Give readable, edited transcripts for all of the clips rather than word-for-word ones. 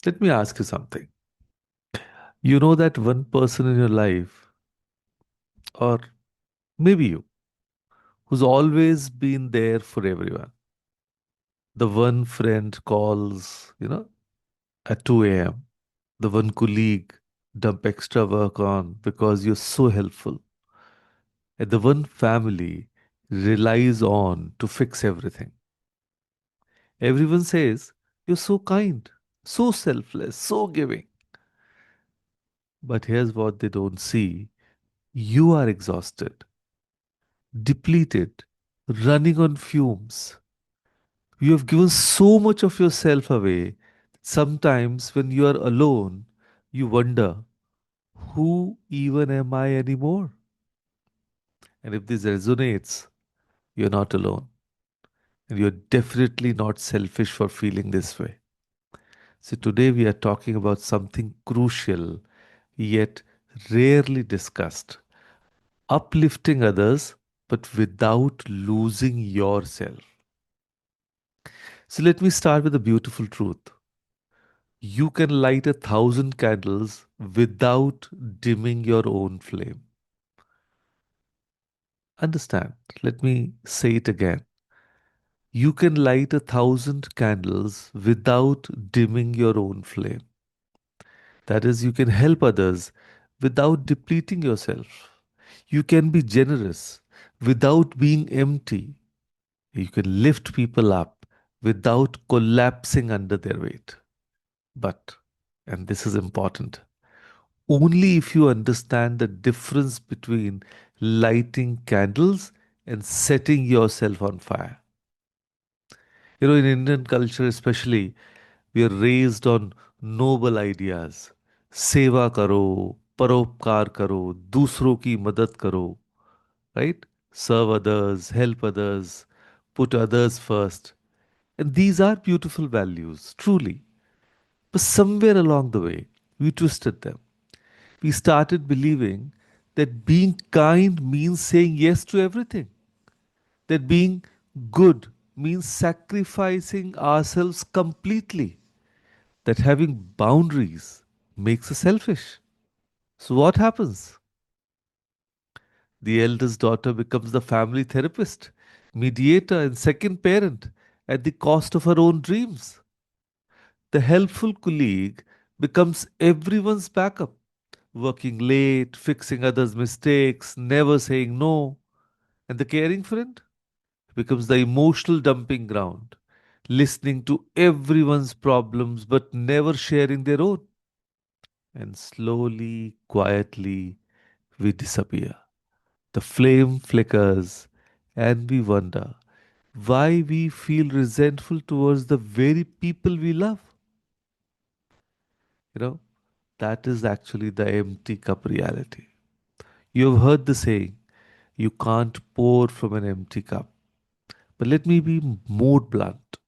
Let me ask you something. You know that one person in your life, or maybe you, who's always been there for everyone. The one friend calls, at 2 a.m. The one colleague dump extra work on because you're so helpful. And the one family relies on to fix everything. Everyone says, you're so kind, so selfless, so giving. But here's what they don't see. You are exhausted, depleted, running on fumes. You have given so much of yourself away. Sometimes, when you are alone, you wonder, who even am I anymore? And if this resonates, you're not alone. And you're definitely not selfish for feeling this way. So, today we are talking about something crucial yet rarely discussed: uplifting others, but without losing yourself. So, let me start with a beautiful truth. You can light 1,000 candles without dimming your own flame. Understand? Let me say it again. You can light 1,000 candles without dimming your own flame. That is, you can help others without depleting yourself. You can be generous without being empty. You can lift people up without collapsing under their weight. But, and this is important, only if you understand the difference between lighting candles and setting yourself on fire. In Indian culture, especially, we are raised on noble ideas. Seva karo, paropkar karo, दूसरों की मदद करो, right? Serve others, help others, put others first. And these are beautiful values, truly. But somewhere along the way, we twisted them. We started believing that being kind means saying yes to everything, that being good means sacrificing ourselves completely, that having boundaries makes us selfish. So, what happens? The eldest daughter becomes the family therapist, mediator, and second parent at the cost of her own dreams. The helpful colleague becomes everyone's backup, working late, fixing others' mistakes, never saying no. And the caring friend becomes the emotional dumping ground, listening to everyone's problems but never sharing their own. And slowly, quietly, we disappear. The flame flickers, and we wonder why we feel resentful towards the very people we love. You know, that is actually the empty cup reality. You have heard the saying, you can't pour from an empty cup. But let me be more blunt.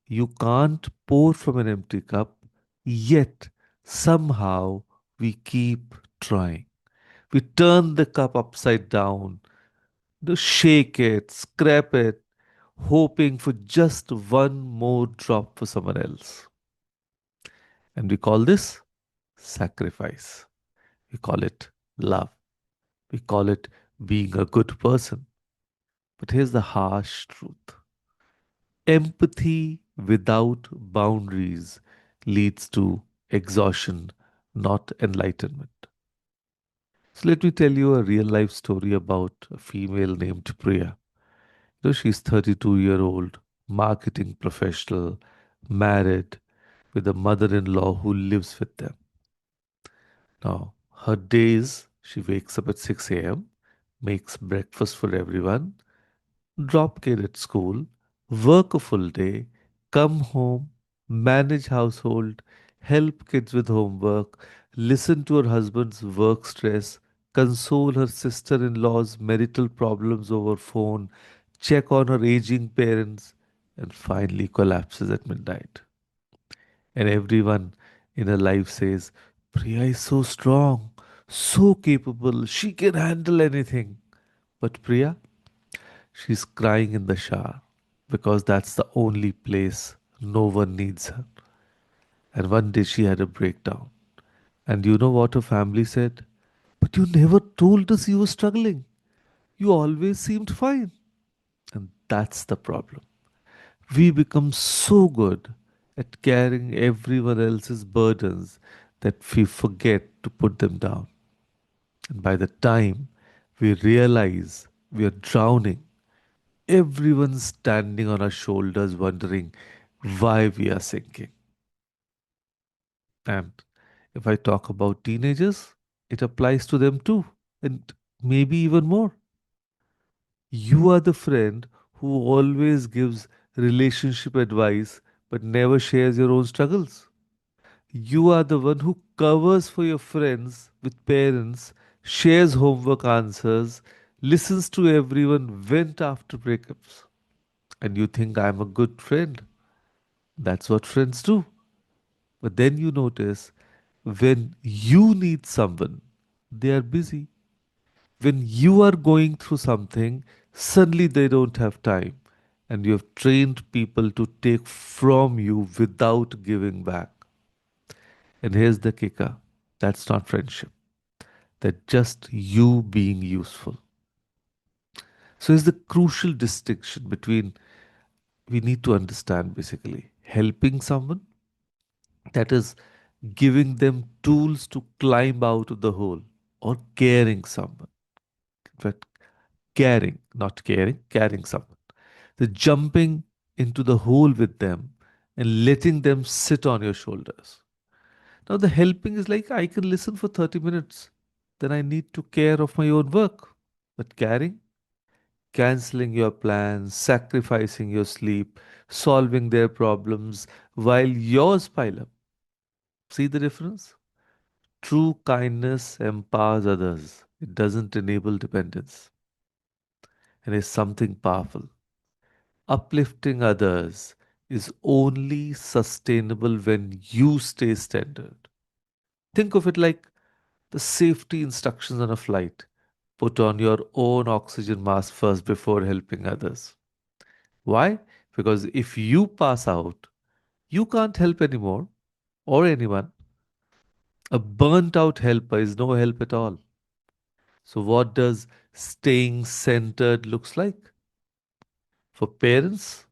You can't pour from an empty cup, yet somehow we keep trying. We turn the cup upside down, shake it, scrap it, hoping for just one more drop for someone else. And we call this sacrifice. We call it love. We call it being a good person. But here's the harsh truth: empathy without boundaries leads to exhaustion, not enlightenment. So let me tell you a real life story about a female named Priya. She's 32-year-old, marketing professional, married, with a mother-in-law who lives with them. Now, her days, she wakes up at 6 a.m., makes breakfast for everyone, drop kid at school, work a full day, come home, manage household, help kids with homework, listen to her husband's work stress, console her sister-in-law's marital problems over phone, check on her aging parents, and finally collapses at midnight. And everyone in her life says, Priya is so strong, so capable, she can handle anything. But Priya, she's crying in the shower because that's the only place no one needs her. And one day she had a breakdown. And you know what her family said? But you never told us you were struggling. You always seemed fine. And that's the problem. We become so good at carrying everyone else's burdens that we forget to put them down. And by the time we realize we are drowning, everyone's standing on our shoulders wondering why we are sinking. And if I talk about teenagers, it applies to them too, and maybe even more. You are the friend who always gives relationship advice but never shares your own struggles. You are the one who covers for your friends with parents, shares homework answers, listens to everyone vent after breakups. And you think I'm a good friend. That's what friends do. But then you notice when you need someone, they are busy. When you are going through something, suddenly they don't have time. And you have trained people to take from you without giving back. And here's the kicker, that's not friendship, that's just you being useful. So, is the crucial distinction between we need to understand basically helping someone, that is, giving them tools to climb out of the hole, or caring someone. But caring, not caring, carrying someone. The jumping into the hole with them and letting them sit on your shoulders. Now, the helping is like I can listen for 30 minutes, then I need to care of my own work. But caring, canceling your plans, sacrificing your sleep, solving their problems while yours pile up. See the difference? True kindness empowers others, it doesn't enable dependence. And is something powerful. Uplifting others is only sustainable when you stay standard. Think of it like the safety instructions on a flight. Put on your own oxygen mask first before helping others. Why? Because if you pass out, you can't help anymore or anyone. A burnt out helper is no help at all. So, what does staying centered looks like? For parents,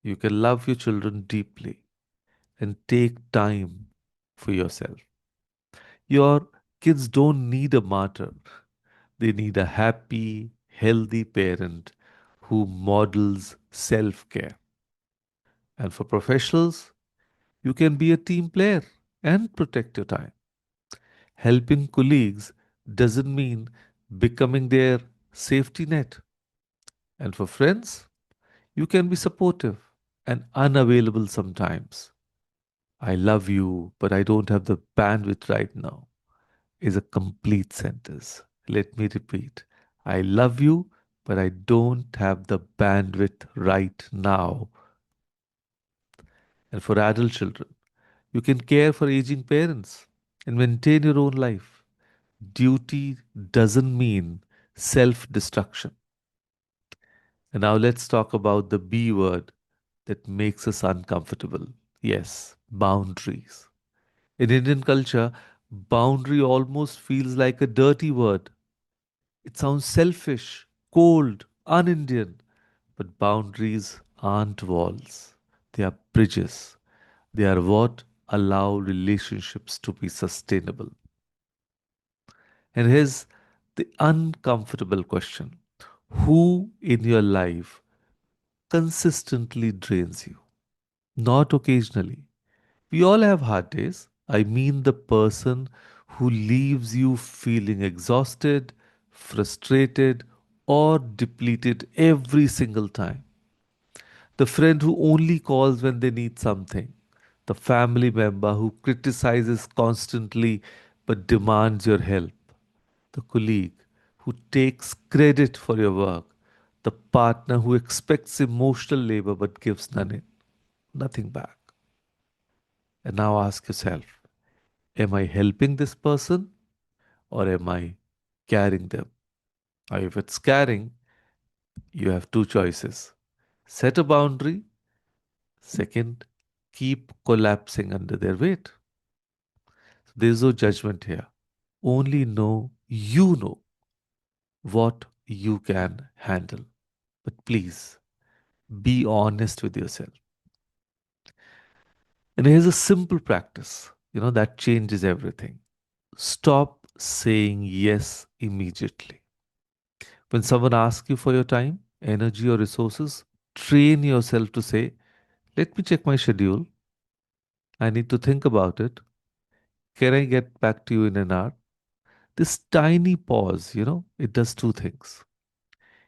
you can love your children deeply and take time for yourself. Your kids don't need a martyr, they need a happy, healthy parent who models self care. And for professionals, you can be a team player and protect your time. Helping colleagues doesn't mean becoming their safety net. And for friends, you can be supportive and unavailable sometimes. I love you, but I don't have the bandwidth right now, is a complete sentence. Let me repeat. I love you, but I don't have the bandwidth right now. And for adult children, you can care for aging parents and maintain your own life. Duty doesn't mean self destruction. And now let's talk about the B word that makes us uncomfortable. Yes, boundaries. In Indian culture, boundary almost feels like a dirty word. It sounds selfish, cold, un Indian. But boundaries aren't walls, they are bridges. They are what allow relationships to be sustainable. And here's the uncomfortable question, who in your life consistently drains you? Not occasionally. We all have hard days. I mean the person who leaves you feeling exhausted, frustrated, or depleted every single time. The friend who only calls when they need something. The family member who criticizes constantly but demands your help. The colleague who takes credit for your work. The partner who expects emotional labor but gives nothing back. And now ask yourself, am I helping this person or am I carrying them? Or if it's carrying, you have two choices. Set a boundary. Second, keep collapsing under their weight. There's no judgment here. Only know what you can handle. But please be honest with yourself. And here's a simple practice, that changes everything. Stop saying yes immediately. When someone asks you for your time, energy, or resources, train yourself to say, let me check my schedule. I need to think about it. Can I get back to you in an hour? This tiny pause, it does two things.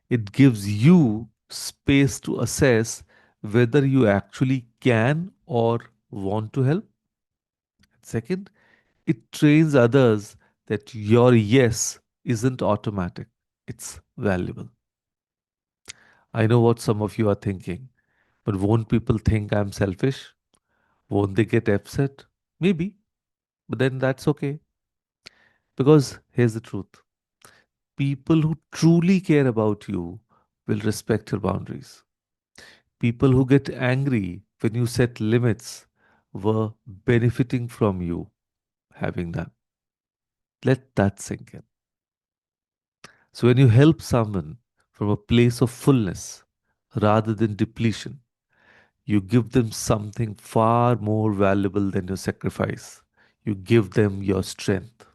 It gives you space to assess whether you actually can or want to help. Second, it trains others that your yes isn't automatic, it's valuable. I know what some of you are thinking, but won't people think I'm selfish? Won't they get upset? Maybe, but then that's okay. Because here's the truth, people who truly care about you will respect your boundaries. People who get angry when you set limits were benefiting from you having them. Let that sink in. So, when you help someone from a place of fullness rather than depletion, you give them something far more valuable than your sacrifice. You give them your strength.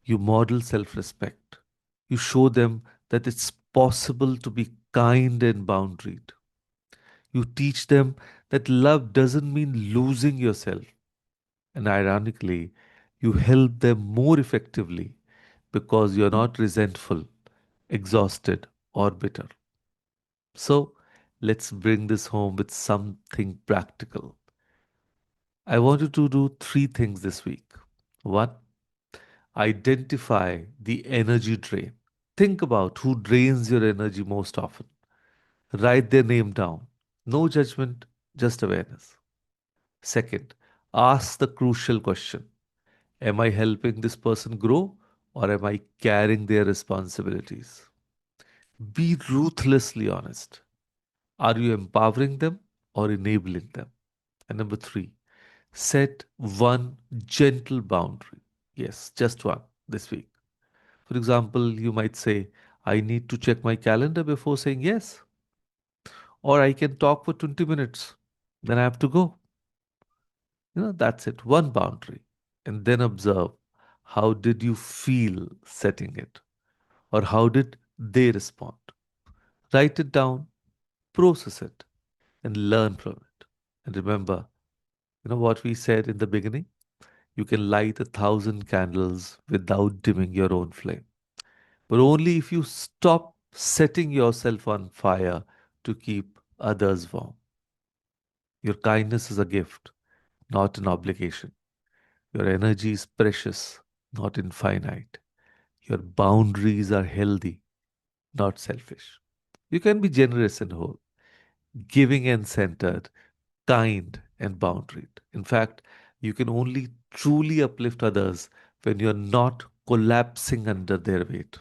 You model self respect. You show them that it's possible to be kind and boundaried. You teach them that love doesn't mean losing yourself. And ironically, you help them more effectively because you're not resentful, exhausted, or bitter. So let's bring this home with something practical. I want you to do three things this week. One, identify the energy drain. Think about who drains your energy most often. Write their name down. No judgment, just awareness. Second, ask the crucial question. Am I helping this person grow or am I carrying their responsibilities? Be ruthlessly honest. Are you empowering them or enabling them? And number three, set one gentle boundary. Yes, just one this week. For example, you might say, I need to check my calendar before saying yes. Or I can talk for 20 minutes. Then I have to go. That's it. One boundary. And then observe, how did you feel setting it? Or how did they respond? Write it down, process it, and learn from it. And remember, what we said in the beginning? You can light 1,000 candles without dimming your own flame. But only if you stop setting yourself on fire to keep others warm. Your kindness is a gift, not an obligation. Your energy is precious, not infinite. Your boundaries are healthy, not selfish. You can be generous and whole, giving and centered, kind and boundaried. In fact, you can only truly uplift others when you're not collapsing under their weight.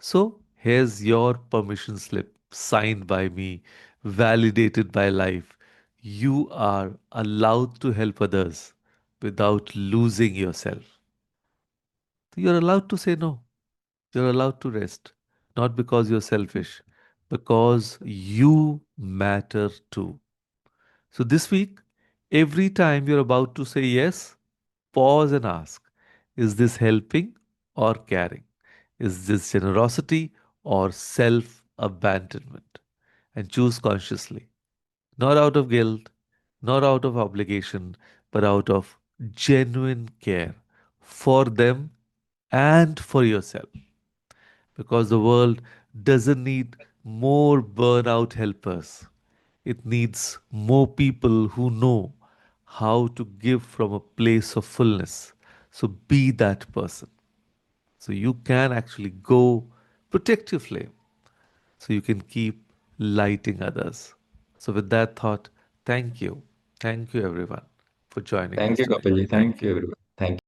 So, here's your permission slip signed by me, validated by life. You are allowed to help others without losing yourself. You're allowed to say no. You're allowed to rest. Not because you're selfish, because you matter too. So this week, every time you're about to say yes, pause and ask, is this helping or caring? Is this generosity or self abandonment? And choose consciously, not out of guilt, not out of obligation, but out of genuine care for them and for yourself. Because the world doesn't need more burnout helpers. It needs more people who know how to give from a place of fullness. So be that person. So you can actually go protect your flame so you can keep lighting others. So, with that thought, thank you. Thank you, everyone, for joining Thank us you, today. Kapil. Thank Thank you, you. everyone. Thank you.